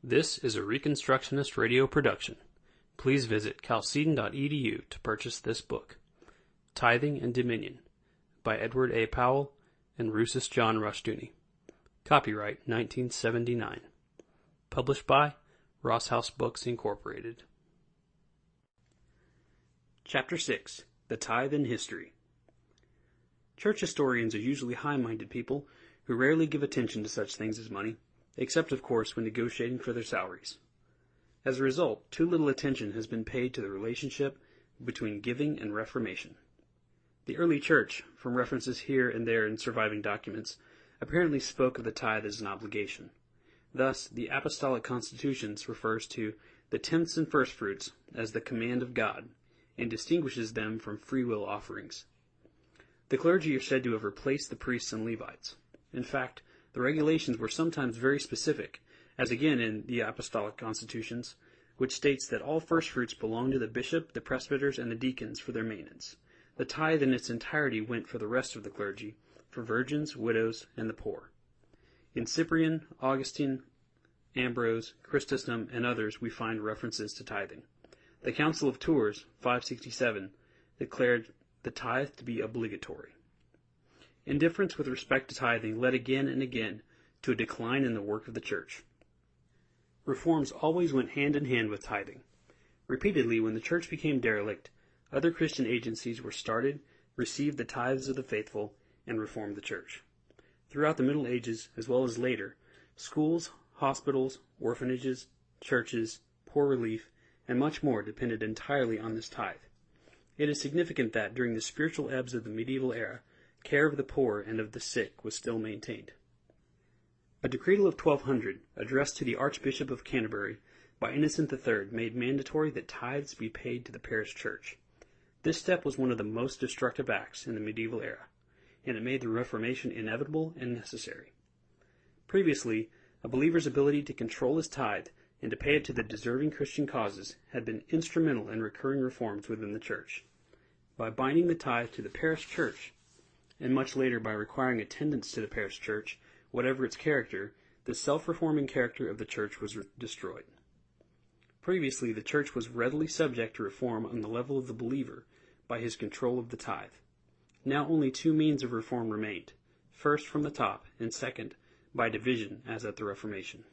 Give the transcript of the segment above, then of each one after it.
This is a Reconstructionist radio production. Please visit chalcedon.edu to purchase this book. Tithing and Dominion by Edward A. Powell and Rousas John Rushdoony. Copyright 1979. Published by Ross House Books, Incorporated. Chapter 6. The Tithe in History. Church historians are usually high-minded people who rarely give attention to such things as money, except, of course, when negotiating for their salaries. As a result, too little attention has been paid to the relationship between giving and Reformation. The early church, from references here and there in surviving documents, apparently spoke of the tithe as an obligation. Thus, the Apostolic Constitutions refers to the tenths and firstfruits as the command of God, and distinguishes them from free will offerings. The clergy are said to have replaced the priests and Levites. In fact, the regulations were sometimes very specific, as again in the Apostolic Constitutions, which states that all firstfruits belong to the bishop, the presbyters, and the deacons for their maintenance. The tithe in its entirety went for the rest of the clergy, for virgins, widows, and the poor. In Cyprian, Augustine, Ambrose, Chrysostom, and others we find references to tithing. The Council of Tours, 567, declared the tithe to be obligatory. Indifference with respect to tithing led again and again to a decline in the work of the church. Reforms always went hand in hand with tithing. Repeatedly, when the church became derelict, other Christian agencies were started, received the tithes of the faithful, and reformed the church. Throughout the Middle Ages, as well as later, schools, hospitals, orphanages, churches, poor relief, and much more depended entirely on this tithe. It is significant that, during the spiritual ebbs of the medieval era, care of the poor and of the sick was still maintained. A decretal of 1200, addressed to the Archbishop of Canterbury by Innocent III, made mandatory that tithes be paid to the parish church. This step was one of the most destructive acts in the medieval era, and it made the Reformation inevitable and necessary. Previously, a believer's ability to control his tithe and to pay it to the deserving Christian causes had been instrumental in recurring reforms within the church. By binding the tithe to the parish church, and much later by requiring attendance to the parish church, whatever its character, the self-reforming character of the church was destroyed. Previously, the church was readily subject to reform on the level of the believer by his control of the tithe. Now only two means of reform remained, first from the top, and second, by division, as at the Reformation.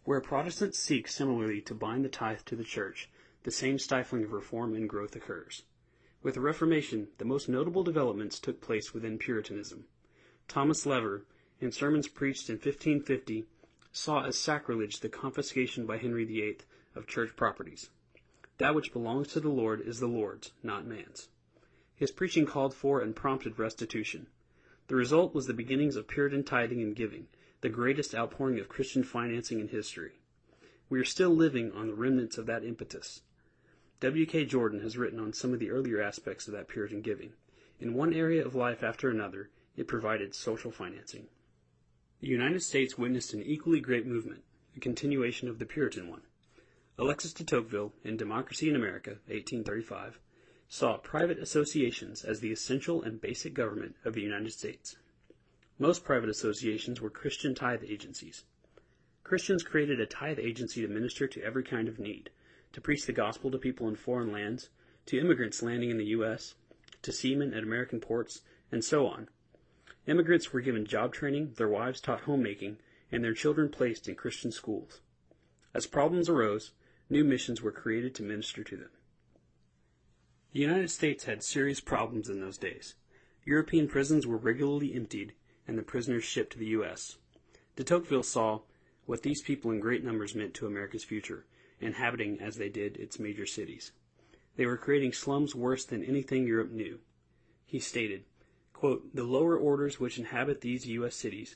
Where Protestants seek similarly to bind the tithe to the church, the same stifling of reform and growth occurs. With the Reformation, the most notable developments took place within Puritanism. Thomas Lever, in sermons preached in 1550, saw as sacrilege the confiscation by Henry VIII of church properties. That which belongs to the Lord is the Lord's, not man's. His preaching called for and prompted restitution. The result was the beginnings of Puritan tithing and giving, the greatest outpouring of Christian financing in history. We are still living on the remnants of that impetus. W.K. Jordan has written on some of the earlier aspects of that Puritan giving. In one area of life after another, it provided social financing. The United States witnessed an equally great movement, a continuation of the Puritan one. Alexis de Tocqueville, in Democracy in America, 1835, saw private associations as the essential and basic government of the United States. Most private associations were Christian tithe agencies. Christians created a tithe agency to minister to every kind of need, to preach the gospel to people in foreign lands, to immigrants landing in the U.S., to seamen at American ports, and so on. Immigrants were given job training, their wives taught homemaking, and their children placed in Christian schools. As problems arose, new missions were created to minister to them. The United States had serious problems in those days. European prisons were regularly emptied, and the prisoners shipped to the U.S. De Tocqueville saw what these people in great numbers meant to America's future, inhabiting, as they did, its major cities. They were creating slums worse than anything Europe knew. He stated, quote, "The lower orders which inhabit these U.S. cities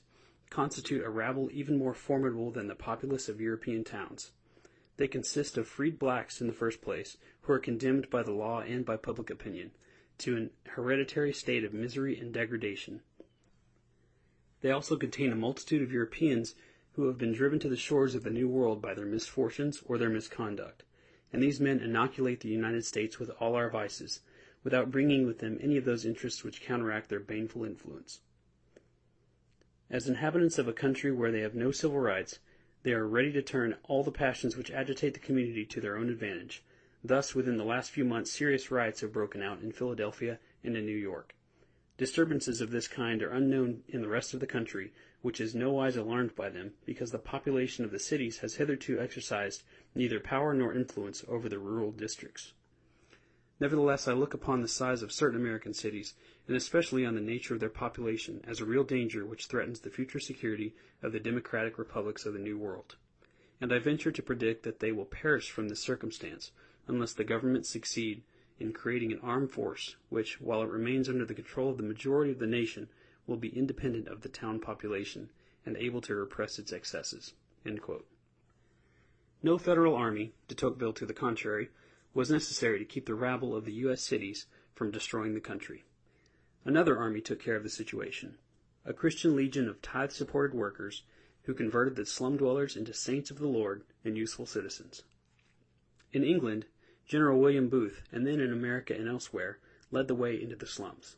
constitute a rabble even more formidable than the populace of European towns. They consist of freed blacks in the first place, who are condemned by the law and by public opinion to an hereditary state of misery and degradation. They also contain a multitude of Europeans who have been driven to the shores of the New World by their misfortunes or their misconduct, and these men inoculate the United States with all our vices, without bringing with them any of those interests which counteract their baneful influence. As inhabitants of a country where they have no civil rights, They are ready to turn all the passions which agitate the community to their own advantage. Thus, within the last few months, serious riots have broken out in Philadelphia and in New York. Disturbances of this kind are unknown in the rest of the country, which is nowise alarmed by them, because the population of the cities has hitherto exercised neither power nor influence over the rural districts. Nevertheless, I look upon the size of certain American cities, and especially on the nature of their population, as a real danger which threatens the future security of the democratic republics of the New World. And I venture to predict that they will perish from this circumstance, unless the government succeed in creating an armed force, which, while it remains under the control of the majority of the nation, will be independent of the town population, and able to repress its excesses." End quote. No federal army, de Tocqueville to the contrary, was necessary to keep the rabble of the U.S. cities from destroying the country. Another army took care of the situation, a Christian legion of tithe-supported workers who converted the slum dwellers into saints of the Lord and useful citizens. In England, General William Booth, and then in America and elsewhere, led the way into the slums.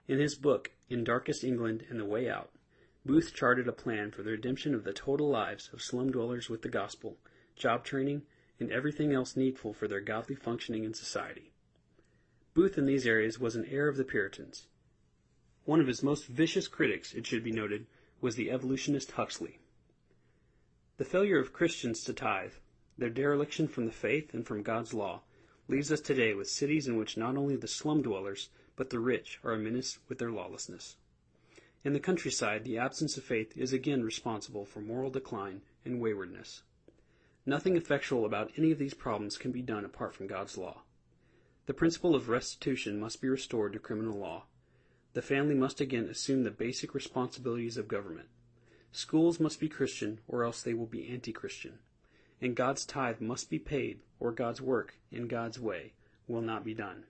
In his book, In Darkest England and the Way Out, Booth charted a plan for the redemption of the total lives of slum dwellers with the gospel, job training, and everything else needful for their godly functioning in society. Booth in these areas was an heir of the Puritans. One of his most vicious critics, it should be noted, was the evolutionist Huxley. The failure of Christians to tithe, their dereliction from the faith and from God's law, leaves us today with cities in which not only the slum dwellers, but the rich are a menace with their lawlessness. In the countryside, the absence of faith is again responsible for moral decline and waywardness. Nothing effectual about any of these problems can be done apart from God's law. The principle of restitution must be restored to criminal law. The family must again assume the basic responsibilities of government. Schools must be Christian, or else they will be anti-Christian. And God's tithe must be paid, or God's work, in God's way, will not be done.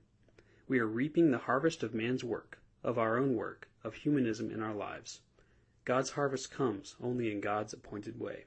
We are reaping the harvest of man's work, of our own work, of humanism in our lives. God's harvest comes only in God's appointed way.